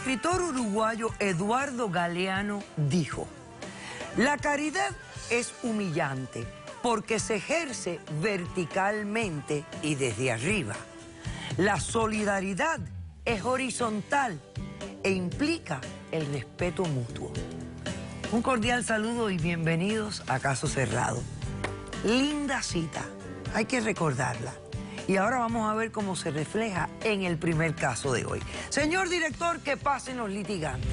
escritor uruguayo Eduardo Galeano dijo: la caridad es humillante porque se ejerce verticalmente y desde arriba. La solidaridad es horizontal e implica el respeto mutuo. Un cordial saludo y bienvenidos a Caso Cerrado. Linda cita, hay que recordarla. Y ahora vamos a ver cómo se refleja en el primer caso de hoy. Señor director, que pasen los litigantes.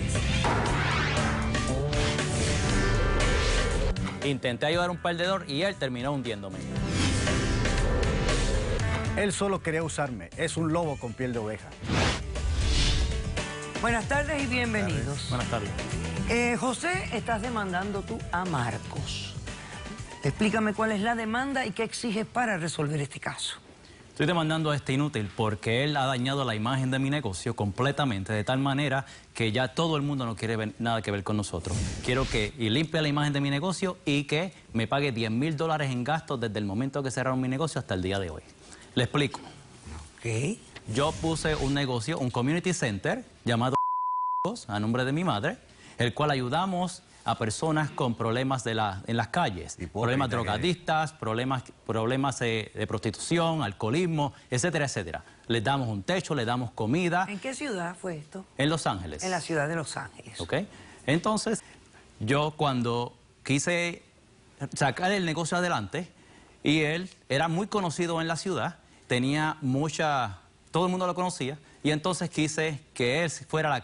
Intenté ayudar a un perdedor y él terminó hundiéndome. Él solo quería usarme. Es un lobo con piel de oveja. Buenas tardes y bienvenidos. Buenas tardes. José, estás demandando tú a Marcos. Explícame cuál es la demanda y qué exiges para resolver este caso. Estoy demandando a este inútil porque él ha dañado la imagen de mi negocio completamente, de tal manera que ya todo el mundo no quiere nada que ver con nosotros. Quiero que limpie la imagen de mi negocio y que me pague $10,000 en gastos desde el momento que cerraron mi negocio hasta el día de hoy. Le explico. ¿Qué? Yo puse un negocio, un community center llamado a nombre de mi madre, el cual ayudamos a personas con problemas en las calles, problemas drogadictas, problemas de prostitución, alcoholismo, etcétera, etcétera. Les damos un techo, les damos comida. ¿En qué ciudad fue esto? En Los Ángeles. En la ciudad de Los Ángeles. ¿Ok? Entonces, yo cuando quise sacar el negocio adelante, y él era muy conocido en la ciudad, tenía todo el mundo lo conocía, y entonces quise que él fuera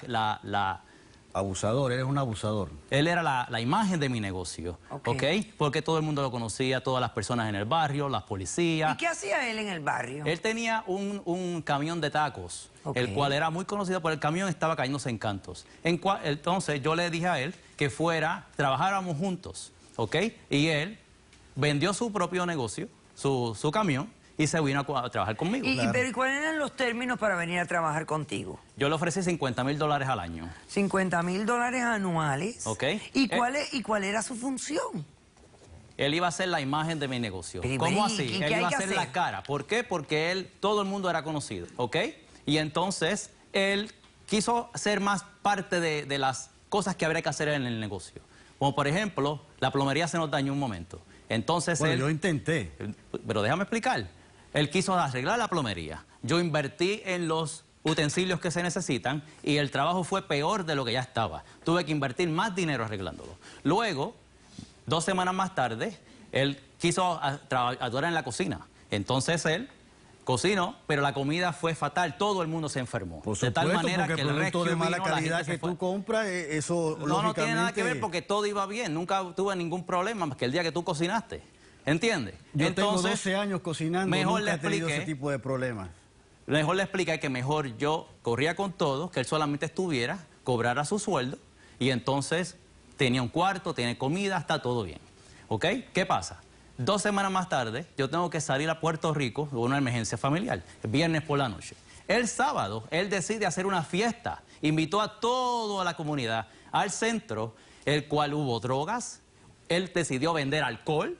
Abusador, eres un abusador. Él era la imagen de mi negocio, ¿ok? Porque todo el mundo lo conocía, todas las personas en el barrio, las policías. ¿Y qué hacía él en el barrio? Él tenía un camión de tacos, el cual era muy conocido, pero el camión estaba cayéndose en cantos. Entonces yo le dije a él que trabajáramos juntos, ¿ok? Y él vendió su propio negocio, su camión, y se vino a trabajar conmigo. Pero ¿y cuáles eran los términos para venir a trabajar contigo? Yo le ofrecí $50,000 al año. $50,000 anuales. Ok. ¿Y cuál era su función? Él iba a ser la imagen de mi negocio. Pero, ¿Cómo ¿y así? qué Él hay iba a que ser hacer? la cara. ¿Por qué? Porque todo el mundo era conocido, ¿ok? Y entonces él quiso ser más parte de las cosas que habría que hacer en el negocio. Como por ejemplo, la plomería se nos dañó un momento. Entonces Bueno, yo intenté. Pero déjame explicar. Él quiso arreglar la plomería. Yo invertí en los utensilios que se necesitan y el trabajo fue peor de lo que ya estaba. Tuve que invertir más dinero arreglándolo. Luego, 2 semanas más tarde, él quiso ayudar en la cocina. Entonces él cocinó, pero la comida fue fatal. Todo el mundo se enfermó. Por supuesto, de tal manera porque que el producto de mala calidad que tú compras, eso no, no tiene nada que ver porque todo iba bien. Nunca tuve ningún problema más que el día que tú cocinaste. ¿Entiendes? Yo tengo 12 años cocinando, mejor nunca le he tenido expliqué, ese tipo de problemas. Mejor le expliqué que mejor yo corría con todos, que él solamente estuviera, cobrara su sueldo, y entonces tenía un cuarto, tenía comida, está todo bien. ¿Ok? ¿Qué pasa? 2 semanas más tarde, yo tengo que salir a Puerto Rico por una emergencia familiar, el viernes por la noche. El sábado, él decide hacer una fiesta, invitó a toda la comunidad al centro, el cual hubo drogas, él decidió vender alcohol.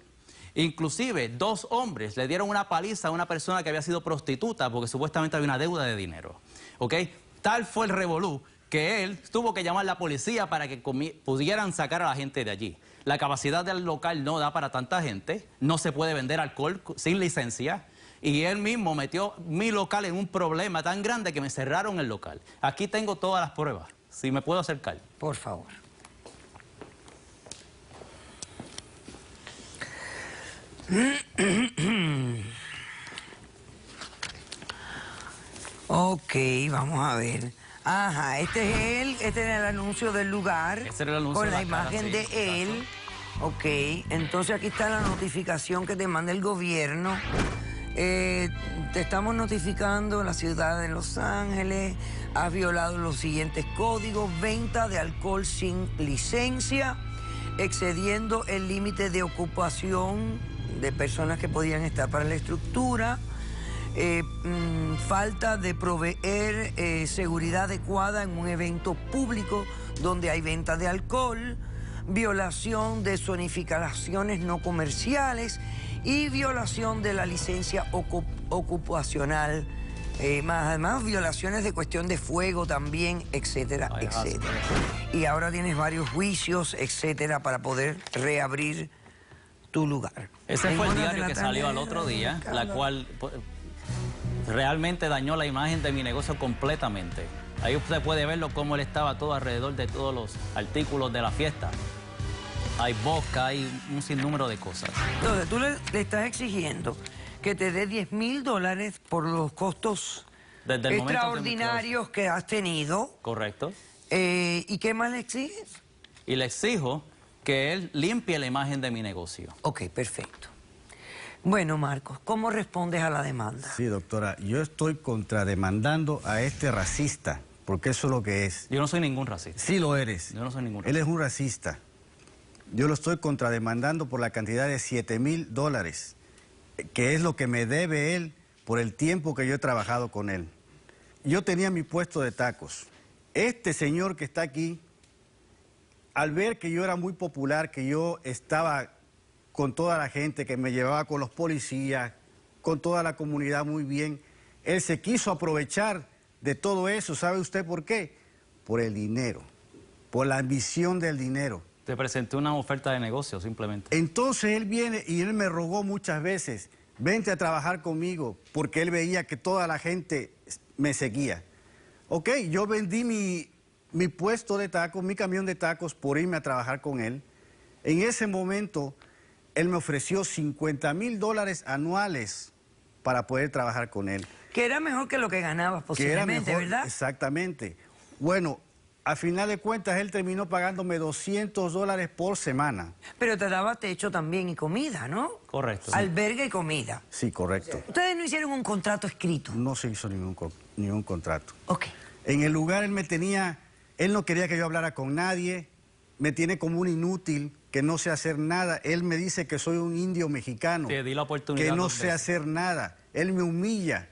Inclusive 2 hombres le dieron una paliza a una persona que había sido prostituta porque supuestamente había una deuda de dinero. ¿Ok? Tal fue el revolú que él tuvo que llamar a la policía para que pudieran sacar a la gente de allí. La capacidad del local no da para tanta gente, no se puede vender alcohol sin licencia y él mismo metió mi local en un problema tan grande que me cerraron el local. Aquí tengo todas las pruebas, si me puedo acercar. Por favor. Ok, vamos a ver. Ajá, este es él, este es el anuncio del lugar. Este era el anuncio con de la la imagen cara, sí, de él. Ok, entonces aquí está la notificación que te manda el gobierno. Te estamos notificando, la ciudad de Los Ángeles ha violado los siguientes códigos: venta de alcohol sin licencia, excediendo el límite de ocupación de personas que podían estar para la estructura, falta de proveer seguridad adecuada en un evento público donde hay venta de alcohol, violación de zonificaciones no comerciales y violación de la licencia ocupacional Más además violaciones de cuestión de fuego también, etcétera, Ay, etcétera. Y ahora tienes varios juicios, etcétera, para poder reabrir tu lugar. Ese fue el En horas de diario la que tarde, salió al otro día, la cual pues, realmente dañó la imagen de mi negocio completamente. Ahí usted puede verlo cómo él estaba todo alrededor de todos los artículos de la fiesta. Hay vodka, hay un sinnúmero de cosas. Entonces, tú le estás exigiendo que te dé $10,000 por los costos Desde el momento extraordinarios que has tenido. Correcto. ¿Y qué más le exiges? Y le exijo que él limpie la imagen de mi negocio. Ok, perfecto. Bueno, Marcos, ¿cómo respondes a la demanda? Sí, doctora, yo estoy contrademandando a este racista, porque eso es lo que es. Yo no soy ningún racista. Sí lo eres. Yo no soy ningún Él racista. es un racista. Yo lo estoy contrademandando por la cantidad de $7,000, que es lo que me debe él por el tiempo que yo he trabajado con él. Yo tenía mi puesto de tacos. Este señor que está aquí, al ver que yo era muy popular, que yo estaba con toda la gente, que me llevaba con los policías, con toda la comunidad muy bien, él se quiso aprovechar de todo eso. ¿Sabe usted por qué? Por el dinero, por la ambición del dinero. Te presenté una oferta de negocio, simplemente. Entonces él viene y él me rogó muchas veces, vente a trabajar conmigo, porque él veía que toda la gente me seguía. Ok, yo vendí mi puesto de tacos, mi camión de tacos, por irme a trabajar con él. En ese momento, él me ofreció $50,000 anuales para poder trabajar con él. Que era mejor que lo que ganabas Que era posiblemente, mejor, ¿verdad? exactamente. Bueno, a final de cuentas, él terminó pagándome $200 por semana. Pero te daba techo también y comida, ¿no? Correcto. Albergue y comida. Sí, correcto. Ustedes no hicieron un contrato escrito. No se hizo ningún contrato. Ok. En el lugar él no quería que yo hablara con nadie, me tiene como un inútil, que no sé hacer nada. Él me dice que soy un indio mexicano, Te di la oportunidad que no 2 sé veces. hacer nada. Él me humilla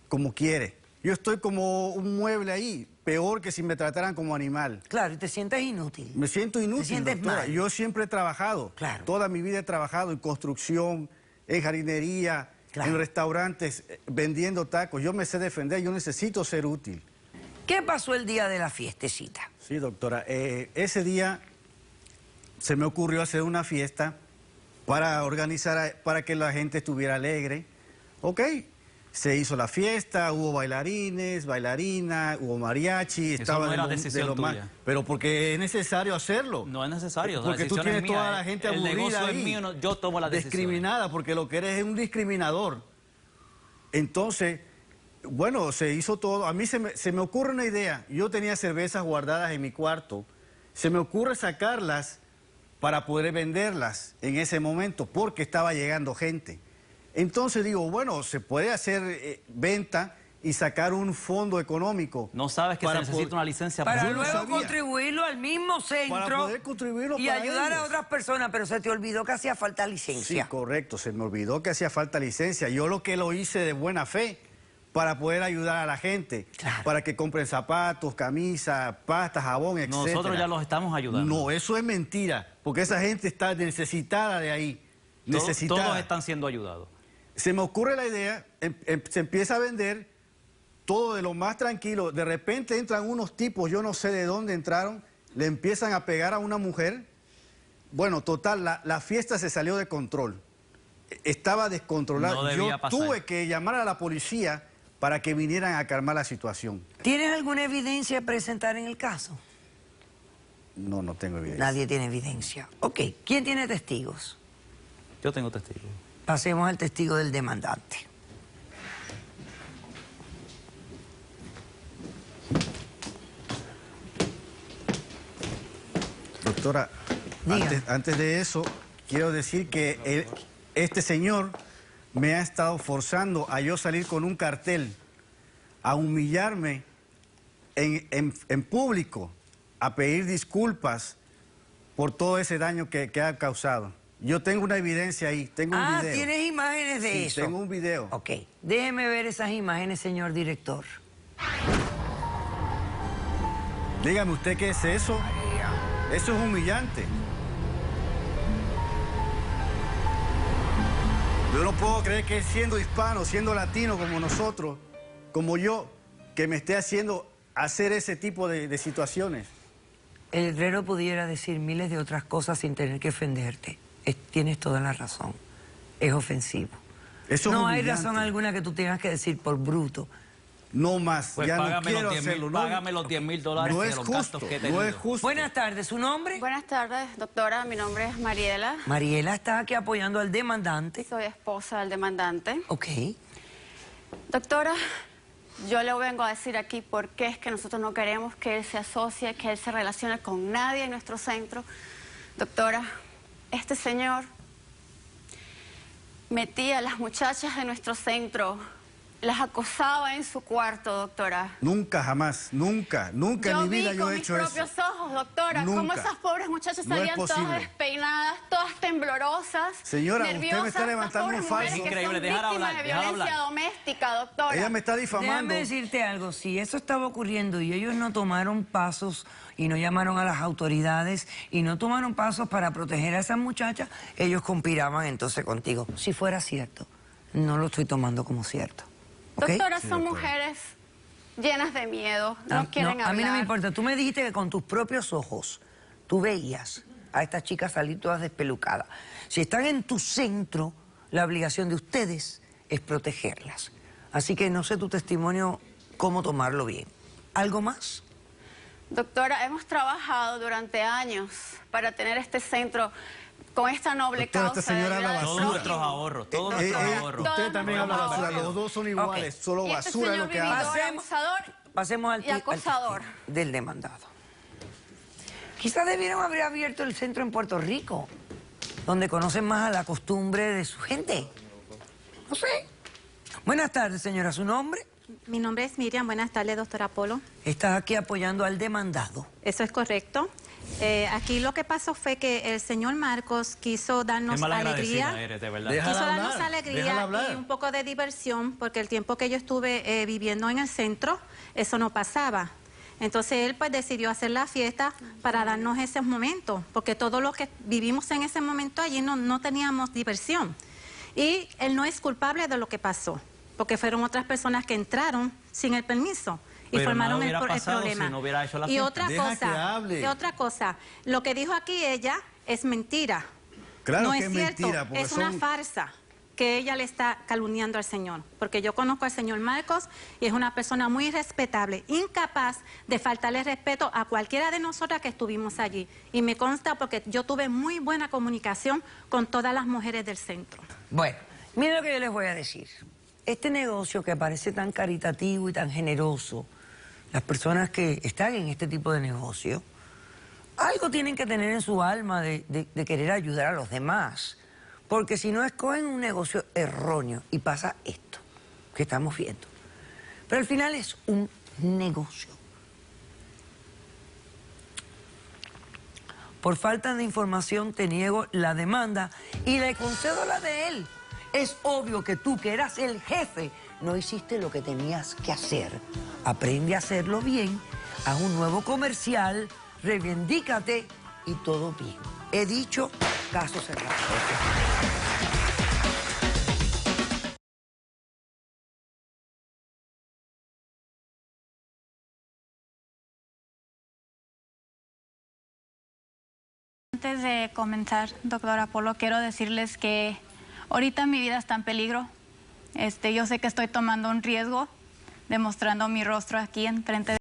como quiere. Yo estoy como un mueble ahí, peor que si me trataran como animal. Claro, y te sientes inútil. Me siento inútil, Te sientes doctora. mal. Yo siempre he trabajado, Claro. toda mi vida he trabajado en construcción, en jardinería, Claro. en restaurantes, vendiendo tacos. Yo me sé defender, yo necesito ser útil. ¿Qué pasó el día de la fiestecita? Sí, doctora. Ese día se me ocurrió hacer una fiesta para organizar, para que la gente estuviera alegre. Ok, se hizo la fiesta, hubo bailarines, bailarinas, hubo mariachi, Eso estaba no era de decisión lo más. tuya. Pero porque es necesario hacerlo. No es necesario. Porque tú tienes toda la gente El aburrida negocio ahí, es mío, yo tomo la decisión. discriminada, porque lo que eres es un discriminador. Entonces, bueno, se hizo todo. A mí se me ocurre una idea. Yo tenía cervezas guardadas en mi cuarto. Se me ocurre sacarlas para poder venderlas en ese momento, porque estaba llegando gente. Entonces digo, bueno, se puede hacer venta y sacar un fondo económico. No sabes que se para necesita poder- una licencia Para yo no luego sabía. contribuirlo al mismo centro Para poder contribuirlo y para ayudar a ellos. otras personas, pero se te olvidó que hacía falta Sí, licencia. correcto, se me olvidó que hacía falta licencia. Yo lo que lo hice de buena fe para poder ayudar a la gente, Claro. para que compren zapatos, camisas, pasta, jabón, etc. Nosotros ya los estamos ayudando. No, eso es mentira, porque esa gente está necesitada de ahí, necesitada. Todos están siendo ayudados. Se me ocurre la idea, se empieza a vender todo de lo más tranquilo. De repente entran unos tipos, yo no sé de dónde entraron, le empiezan a pegar a una mujer. Bueno, total, la fiesta se salió de control. Estaba descontrolada. No debía Yo pasar. tuve que llamar a la policía para que vinieran a calmar la situación. ¿Tienes alguna evidencia a presentar en el caso? No, no tengo evidencia. Nadie tiene evidencia. Ok, ¿quién tiene testigos? Yo tengo testigos. Pasemos al testigo del demandante. Doctora, Diga. antes de eso, quiero decir que este señor me ha estado forzando a yo salir con un cartel, a humillarme en público, a pedir disculpas por todo ese daño que ha causado. Yo tengo una evidencia ahí, tengo un video. ¿Tienes imágenes de Sí, eso? tengo un video. Ok, déjeme ver esas imágenes, señor director. Dígame usted qué es eso. Eso es humillante. Yo no puedo creer que siendo hispano, siendo latino como nosotros, como yo que me esté haciendo hacer ese tipo de situaciones. El herrero pudiera decir miles de otras cosas sin tener que ofenderte. Tienes toda la razón. Es ofensivo. Eso no es hay humillante. razón alguna que tú tengas que decir por bruto. No más, Pues ya no págame quiero los 10.000, hacerlo. No, págame los $10.000 no de es los gastos justo, que he no tenido. es justo. Buenas tardes, ¿su nombre? Buenas tardes, doctora. Mi nombre es Mariela. Mariela está aquí apoyando al demandante. Soy esposa del demandante. Ok. Doctora, yo le vengo a decir aquí por qué es que nosotros no queremos que él se asocie, que él se relacione con nadie en nuestro centro. Doctora, este señor metía a las muchachas de nuestro centro, las acosaba en su cuarto, doctora. Nunca, jamás, nunca en mi vida yo he hecho con eso. mis propios ojos, doctora, cómo Nunca. esas pobres muchachas No es salían todas posible. despeinadas, todas temblorosas, Señora, usted me nerviosas, está levantando estas un pobres falso. mujeres que Increíble, son déjala víctimas hablar, de déjala violencia hablar. doméstica, doctora. Ella me está difamando. Déjame decirte algo, si eso estaba ocurriendo y ellos no tomaron pasos y no llamaron a las autoridades y no tomaron pasos para proteger a esas muchachas, ellos conspiraban entonces contigo. Si fuera cierto, no lo estoy tomando como cierto. ¿Ok? Doctora, Sí, son doctora. mujeres llenas de miedo, no quieren hablar. A mí no me importa, tú me dijiste que con tus propios ojos tú veías a estas chicas salir todas despelucadas. Si están en tu centro, la obligación de ustedes es protegerlas. Así que no sé tu testimonio cómo tomarlo bien. ¿Algo más? Doctora, hemos trabajado durante años para tener este centro con esta noble Doctora, causa esta señora de ayudar habla al Todos basura. nuestros ahorros, todos nuestros ahorros. Usted también habla Todos basura, nuestros los dos son iguales, Ok. solo Y este basura es señor lo que vividor, habla. abusador Pasemos al y acosador. del demandado. Quizás debieron haber abierto el centro en Puerto Rico, donde conocen más a la costumbre de su gente. No sé. Buenas tardes, señora. ¿Su nombre? Mi nombre es Miriam. Buenas tardes, doctora Polo. Está aquí apoyando al demandado. Eso es correcto. Aquí lo que pasó fue que el señor Marcos quiso Qué darnos malagradecida alegría. eres, de verdad. Déjala Quiso darnos hablar, déjala alegría hablar. y un poco de diversión, porque el tiempo que yo estuve viviendo en el centro, eso no pasaba. Entonces él pues decidió hacer la fiesta para darnos esos momentos, porque todos los que vivimos en ese momento allí no teníamos diversión. Y él no es culpable de lo que pasó, porque fueron otras personas que entraron sin el permiso y Pero formaron nada hubiera el pasado problema. si no hubiera hecho la y fiesta. otra Deja que hable. y otra cosa, lo que dijo aquí ella es mentira. Claro no que es es cierto, mentira, porque es una son- farsa que ella le está calumniando al señor, porque yo conozco al señor Marcos y es una persona muy respetable, incapaz de faltarle respeto a cualquiera de nosotras que estuvimos allí. Y me consta porque yo tuve muy buena comunicación con todas las mujeres del centro. Bueno, miren lo que yo les voy a decir. Este negocio que parece tan caritativo y tan generoso, las personas que están en este tipo de negocio, algo tienen que tener en su alma de querer ayudar a los demás. Porque si no, escogen un negocio erróneo y pasa esto que estamos viendo. Pero al final es un negocio. Por falta de información te niego la demanda y le concedo la de él. Es obvio que tú, que eras el jefe, no hiciste lo que tenías que hacer. Aprende a hacerlo bien, haz un nuevo comercial, reivindícate y todo bien. He dicho, caso cerrado. Antes de comenzar, doctora Polo, quiero decirles que ahorita mi vida está en peligro. Yo sé que estoy tomando un riesgo, demostrando mi rostro aquí enfrente de